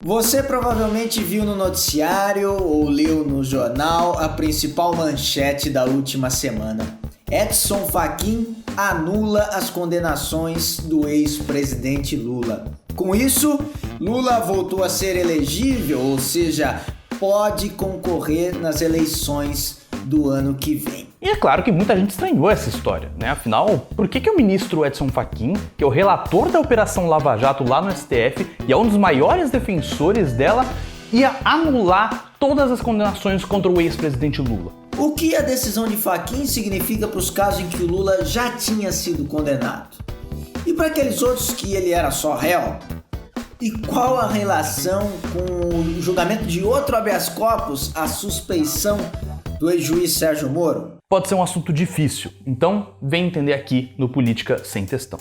Você provavelmente viu no noticiário ou leu no jornal a principal manchete da última semana. Edson Fachin anula as condenações do ex-presidente Lula. Com isso, Lula voltou a ser elegível, ou seja, pode concorrer nas eleições do ano que vem. E é claro que muita gente estranhou essa história, né? Afinal, por que o ministro Edson Fachin, que é o relator da Operação Lava Jato lá no STF e é um dos maiores defensores dela, ia anular todas as condenações contra o ex-presidente Lula? O que a decisão de Fachin significa para os casos em que o Lula já tinha sido condenado? E para aqueles outros que ele era só réu? E qual a relação com o julgamento de outro habeas corpus, a suspeição do ex-juiz Sérgio Moro? Pode ser um assunto difícil, então vem entender aqui no Política Sem Textão.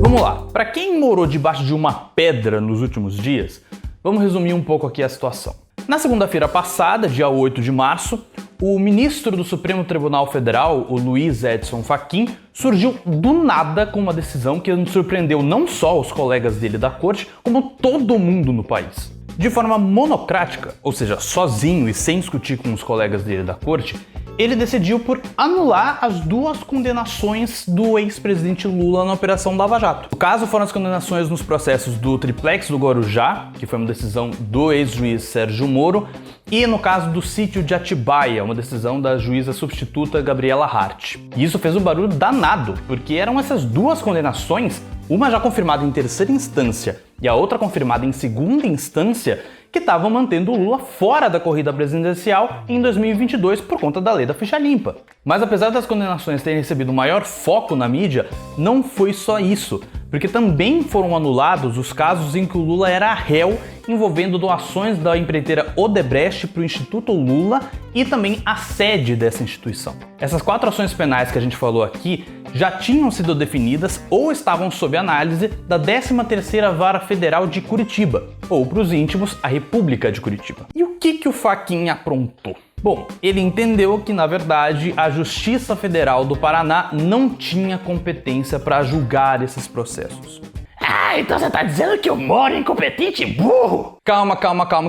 Vamos lá, para quem morou debaixo de uma pedra nos últimos dias, vamos resumir um pouco aqui a situação. Na segunda-feira passada, dia 8 de março, o ministro do Supremo Tribunal Federal, o Luiz Edson Fachin, surgiu do nada com uma decisão que surpreendeu não só os colegas dele da corte, como todo mundo no país. De forma monocrática, ou seja, sozinho e sem discutir com os colegas dele da corte, ele decidiu por anular as duas condenações do ex-presidente Lula na Operação Lava Jato. No caso, foram as condenações nos processos do Triplex do Guarujá, que foi uma decisão do ex-juiz Sérgio Moro, e no caso do sítio de Atibaia, uma decisão da juíza substituta Gabriela Hart. E isso fez um barulho danado, porque eram essas duas condenações, uma já confirmada em terceira instância e a outra confirmada em segunda instância, que estavam mantendo o Lula fora da corrida presidencial em 2022 por conta da lei da ficha limpa. Mas apesar das condenações terem recebido maior foco na mídia, não foi só isso, porque também foram anulados os casos em que o Lula era réu envolvendo doações da empreiteira Odebrecht para o Instituto Lula e também a sede dessa instituição. Essas 4 ações penais que a gente falou aqui já tinham sido definidas ou estavam sob análise da 13ª Vara Federal de Curitiba, ou para os íntimos, a República de Curitiba. E o que o Fachin aprontou? Bom, ele entendeu que, na verdade, a Justiça Federal do Paraná não tinha competência para julgar esses processos. Ah, então você tá dizendo que eu moro incompetente burro? Calma,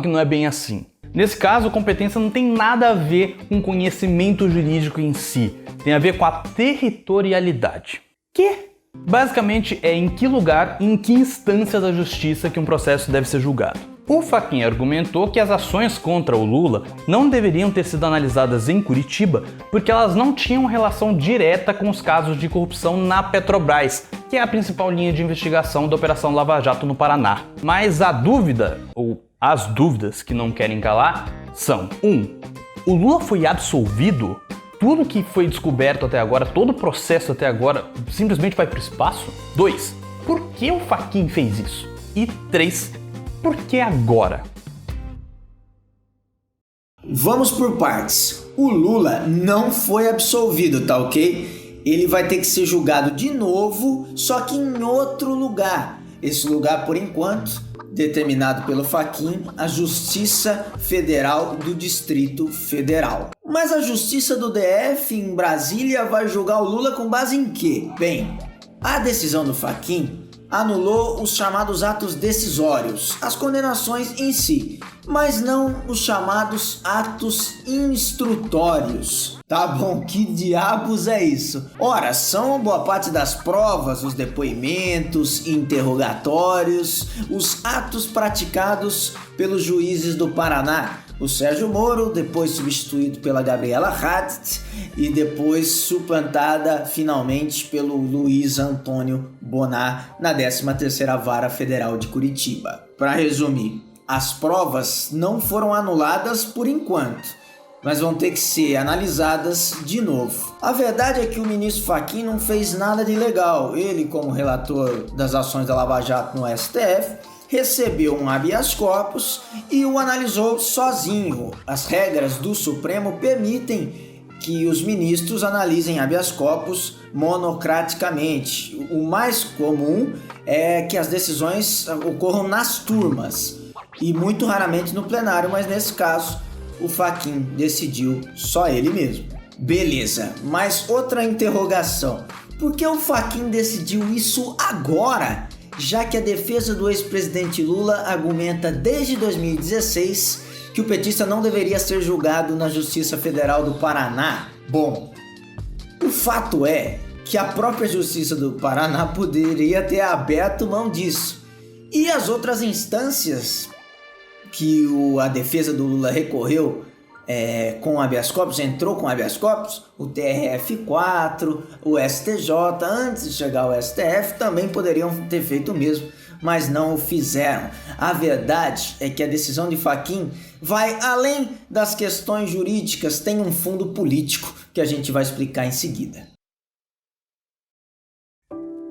que não é bem assim. Nesse caso, competência não tem nada a ver com conhecimento jurídico em si, tem a ver com a territorialidade. Que? Basicamente é em que lugar e em que instância da justiça que um processo deve ser julgado. O Fachin argumentou que as ações contra o Lula não deveriam ter sido analisadas em Curitiba porque elas não tinham relação direta com os casos de corrupção na Petrobras, que é a principal linha de investigação da Operação Lava Jato no Paraná. Mas a dúvida, ou as dúvidas que não querem calar, são: 1. O Lula foi absolvido? Tudo que foi descoberto até agora, todo o processo até agora, simplesmente vai para o espaço? 2. Por que o Fachin fez isso? E 3. Por que agora? Vamos por partes. O Lula não foi absolvido, tá ok? Ele vai ter que ser julgado de novo, só que em outro lugar. Esse lugar, por enquanto, determinado pelo Fachin, a Justiça Federal do Distrito Federal. Mas a Justiça do DF em Brasília vai julgar o Lula com base em quê? Bem, a decisão do Fachin anulou os chamados atos decisórios, as condenações em si, mas não os chamados atos instrutórios. Tá bom, que diabos é isso? Ora, são boa parte das provas, os depoimentos, interrogatórios, os atos praticados pelos juízes do Paraná. O Sérgio Moro, depois substituído pela Gabriela Hart e depois suplantada finalmente pelo Luiz Antônio Bonar na 13ª Vara Federal de Curitiba. Para resumir, as provas não foram anuladas por enquanto, mas vão ter que ser analisadas de novo. A verdade é que o ministro Fachin não fez nada de legal. Ele, como relator das ações da Lava Jato no STF, recebeu um habeas corpus e o analisou sozinho. As regras do Supremo permitem que os ministros analisem habeas corpus monocraticamente. O mais comum é que as decisões ocorram nas turmas e muito raramente no plenário, mas nesse caso o Fachin decidiu só ele mesmo. Beleza, mas outra interrogação. Por que o Fachin decidiu isso agora? Já que a defesa do ex-presidente Lula argumenta desde 2016 que o petista não deveria ser julgado na Justiça Federal do Paraná. Bom, o fato é que a própria Justiça do Paraná poderia ter aberto mão disso. E as outras instâncias que a defesa do Lula recorreu com habeas corpus, entrou com habeas corpus, o TRF4, o STJ, antes de chegar ao STF, também poderiam ter feito o mesmo, mas não o fizeram. A verdade é que a decisão de Fachin vai além das questões jurídicas, tem um fundo político que a gente vai explicar em seguida.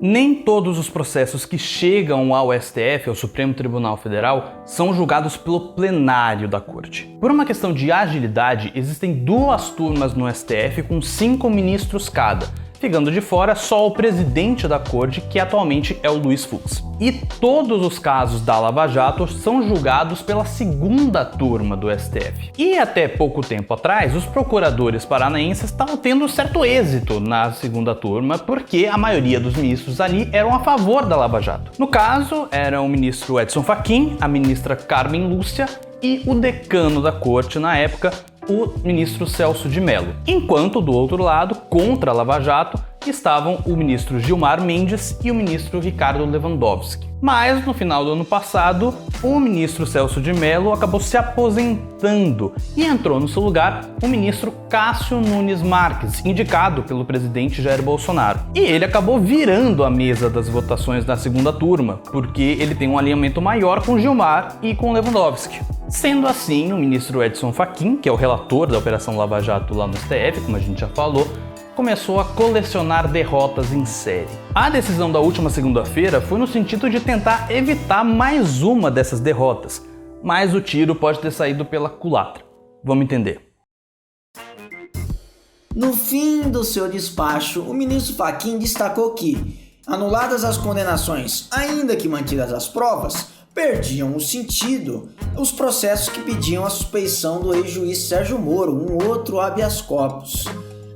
Nem todos os processos que chegam ao STF, ao Supremo Tribunal Federal, são julgados pelo plenário da Corte. Por uma questão de agilidade, existem 2 turmas no STF com 5 ministros cada, ficando de fora só o presidente da Corte, que atualmente é o Luiz Fux. E todos os casos da Lava Jato são julgados pela 2ª turma do STF. E até pouco tempo atrás, os procuradores paranaenses estavam tendo certo êxito na 2ª turma, porque a maioria dos ministros ali eram a favor da Lava Jato. No caso, eram o ministro Edson Fachin, a ministra Carmen Lúcia e o decano da Corte na época, o ministro Celso de Mello. Enquanto, do outro lado, contra a Lava Jato, estavam o ministro Gilmar Mendes e o ministro Ricardo Lewandowski. Mas, no final do ano passado, o ministro Celso de Mello acabou se aposentando e entrou no seu lugar o ministro Cássio Nunes Marques, indicado pelo presidente Jair Bolsonaro. E ele acabou virando a mesa das votações na 2ª turma, porque ele tem um alinhamento maior com Gilmar e com Lewandowski. Sendo assim, o ministro Edson Fachin, que é o relator da Operação Lava Jato lá no STF, como a gente já falou, começou a colecionar derrotas em série. A decisão da última segunda-feira foi no sentido de tentar evitar mais uma dessas derrotas, mas o tiro pode ter saído pela culatra. Vamos entender. No fim do seu despacho, o ministro Fachin destacou que, anuladas as condenações, ainda que mantidas as provas, perdiam o sentido os processos que pediam a suspeição do ex-juiz Sérgio Moro, um outro habeas corpus.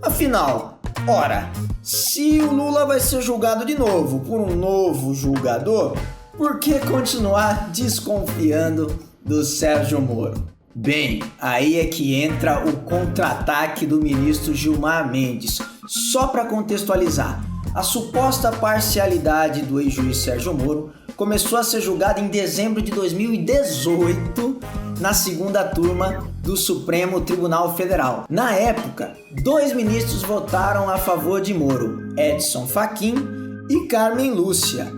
Afinal, ora, se o Lula vai ser julgado de novo por um novo julgador, por que continuar desconfiando do Sérgio Moro? Bem, aí é que entra o contra-ataque do ministro Gilmar Mendes. Só para contextualizar, a suposta parcialidade do ex-juiz Sérgio Moro começou a ser julgada em dezembro de 2018 na 2ª turma do Supremo Tribunal Federal. Na época, 2 ministros votaram a favor de Moro, Edson Fachin e Carmen Lúcia,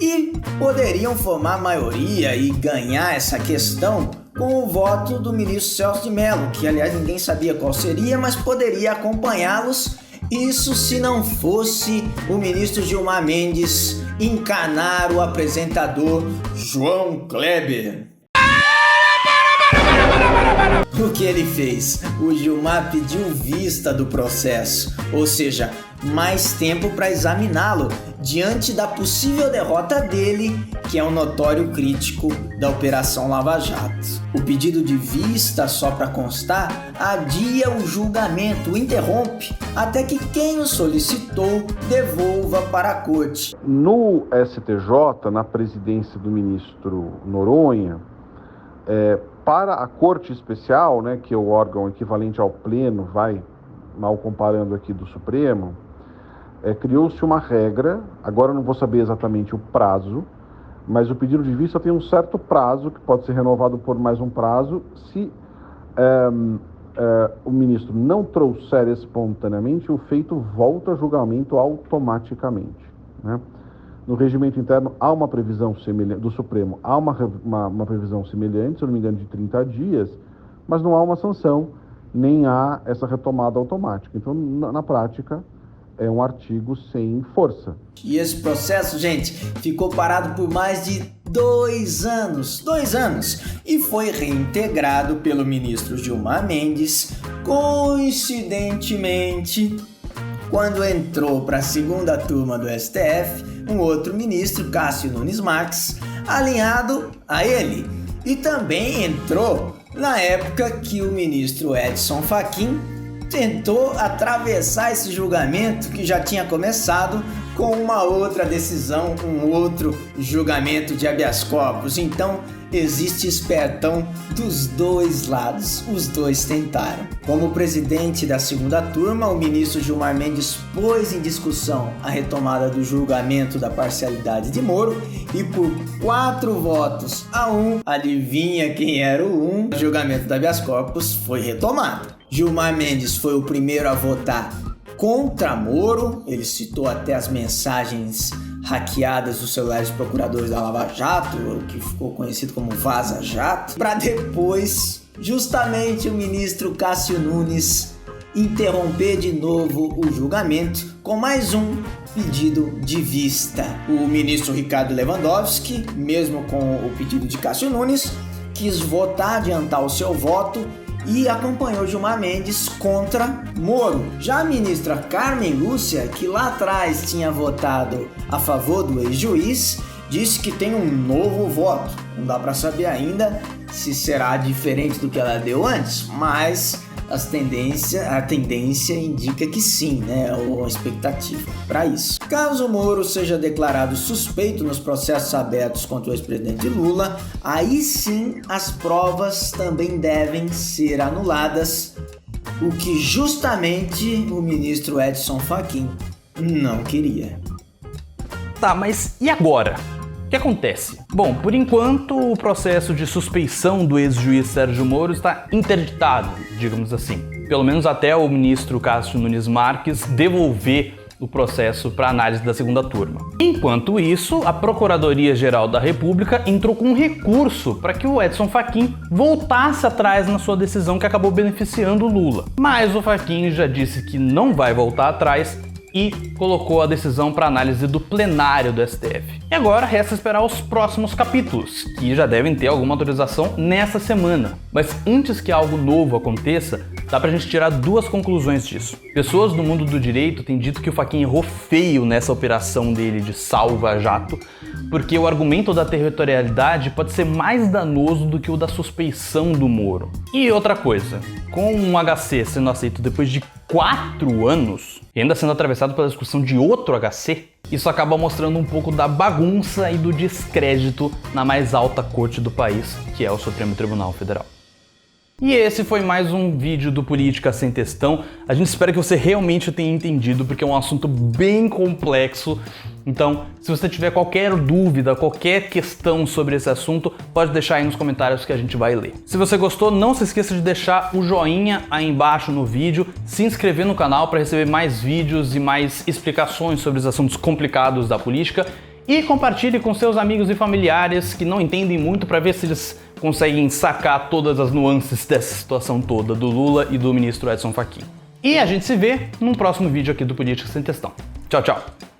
e poderiam formar maioria e ganhar essa questão com o voto do ministro Celso de Mello, que aliás ninguém sabia qual seria, mas poderia acompanhá-los, isso se não fosse o ministro Gilmar Mendes encanar o apresentador João Kleber. O que ele fez? O Gilmar pediu vista do processo, ou seja, mais tempo para examiná-lo diante da possível derrota dele, que é um notório crítico da Operação Lava Jato. O pedido de vista, só para constar, adia o julgamento, interrompe, até que quem o solicitou devolva para a corte. No STJ, na presidência do ministro Noronha, para a Corte Especial, né, que é o órgão equivalente ao Pleno, mal comparando aqui do Supremo, criou-se uma regra, agora eu não vou saber exatamente o prazo, mas o pedido de vista tem um certo prazo, que pode ser renovado por mais um prazo, se o ministro não trouxer espontaneamente, o feito volta a julgamento automaticamente, né? No regimento interno há uma previsão semelhante, do Supremo há uma previsão semelhante, se eu não me engano, de 30 dias, mas não há uma sanção, nem há essa retomada automática. Então, na prática, é um artigo sem força. E esse processo, gente, ficou parado por mais de 2 anos, e foi reintegrado pelo ministro Gilmar Mendes, coincidentemente, quando entrou para a 2ª turma do STF, um outro ministro, Cássio Nunes Marques, alinhado a ele. E também entrou na época que o ministro Edson Fachin tentou atravessar esse julgamento que já tinha começado com uma outra decisão, um outro julgamento de habeas corpus. Então, existe espertão dos dois lados, os dois tentaram. Como presidente da segunda turma, o ministro Gilmar Mendes pôs em discussão a retomada do julgamento da parcialidade de Moro e por 4-1, adivinha quem era o 1, o julgamento do habeas corpus foi retomado. Gilmar Mendes foi o primeiro a votar contra Moro, ele citou até as mensagens hackeadas dos celulares dos procuradores da Lava Jato, o que ficou conhecido como Vaza Jato, para depois, justamente, o ministro Cássio Nunes interromper de novo o julgamento com mais um pedido de vista. O ministro Ricardo Lewandowski, mesmo com o pedido de Cássio Nunes, quis adiantar o seu voto e acompanhou Gilmar Mendes contra Moro. Já a ministra Carmen Lúcia, que lá atrás tinha votado a favor do ex-juiz, disse que tem um novo voto. Não dá para saber ainda se será diferente do que ela deu antes, mas a tendência indica que sim, né? Ou a expectativa para isso. Caso Moro seja declarado suspeito nos processos abertos contra o ex-presidente Lula, aí sim as provas também devem ser anuladas, o que justamente o ministro Edson Fachin não queria. Tá, mas e agora? O que acontece? Bom, por enquanto o processo de suspeição do ex-juiz Sérgio Moro está interditado, digamos assim. Pelo menos até o ministro Cássio Nunes Marques devolver o processo para análise da segunda turma. Enquanto isso, a Procuradoria-Geral da República entrou com um recurso para que o Edson Fachin voltasse atrás na sua decisão que acabou beneficiando o Lula. Mas o Fachin já disse que não vai voltar atrás e colocou a decisão para análise do plenário do STF. E agora resta esperar os próximos capítulos, que já devem ter alguma autorização nessa semana. Mas antes que algo novo aconteça, dá pra gente tirar duas conclusões disso. Pessoas do mundo do direito têm dito que o Fachin errou feio nessa operação dele de salva-jato, porque o argumento da territorialidade pode ser mais danoso do que o da suspeição do Moro. E outra coisa, com um HC sendo aceito depois de 4 anos, e ainda sendo atravessado pela discussão de outro HC, isso acaba mostrando um pouco da bagunça e do descrédito na mais alta corte do país, que é o Supremo Tribunal Federal. E esse foi mais um vídeo do Política Sem Textão. A gente espera que você realmente tenha entendido, porque é um assunto bem complexo. Então, se você tiver qualquer dúvida, qualquer questão sobre esse assunto, pode deixar aí nos comentários que a gente vai ler. Se você gostou, não se esqueça de deixar o joinha aí embaixo no vídeo, se inscrever no canal para receber mais vídeos e mais explicações sobre os assuntos complicados da política e compartilhe com seus amigos e familiares que não entendem muito para ver se eles conseguem sacar todas as nuances dessa situação toda do Lula e do ministro Edson Fachin. E a gente se vê num próximo vídeo aqui do Política Sem Textão. Tchau, tchau!